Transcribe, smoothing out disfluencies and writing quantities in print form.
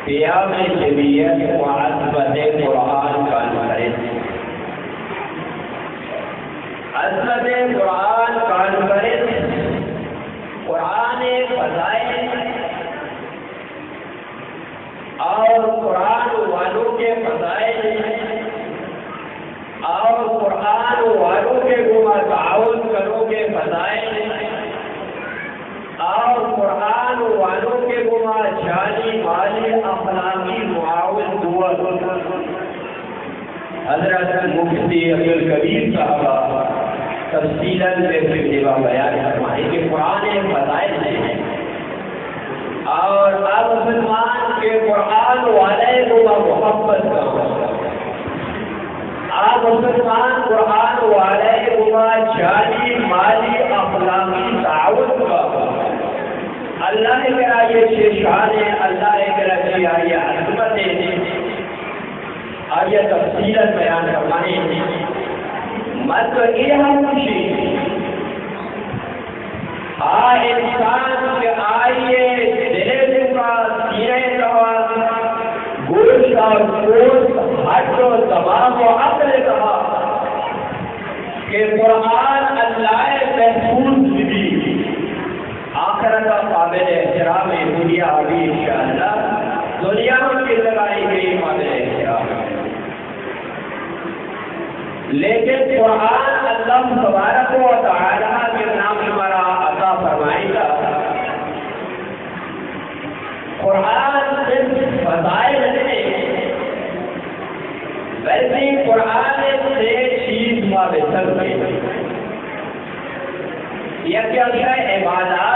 قیام جمعیت و عظمت قرآن کانفرنس. عظمت قرآن کانفرنس قرآن فضائل اور قرآن والوں کے فضائل اور قرآن والوں کے گما تعاون کرو کے فضائل اور قرآن والوں کے گما جانی مالی اخلاقی معاون دعا. حضرت مفتی عبدالکبیر صاحبہ تفصیلاً بیان فرمائیں کہ قرآن فضائل ہیں اور اب مسلمان کے قرآن والے کو محبت کرو. آپ مسلمان قرآن والے کو جانی مالی اخلاقی تعاون کا اللہ کرا یہ شان ہے. اللہ کرا یہ عظمت ہے. آئیے تفصیلاً بیان فرمائیں. مطلب یہ ہم خوشی انسان کے آئیے دل کا سینے کا گوشت اور گوشت ہٹ و دماغ و عقل کہا کہ قرآن اللہ محفوظ بھی آخرت کا قابل احترام ہے. دنیا ابھی انشاءاللہ دنیا کی لگائی گئی قابل احترام ہے، لیکن قرآن اللہ تبارک و تعالیٰ کے نام ہمارا عطا فرمائے گا. قرآن صرف فضائل نہیں بلکہ قرآن سے چیز مابطل ہے. یہ کیا عبادات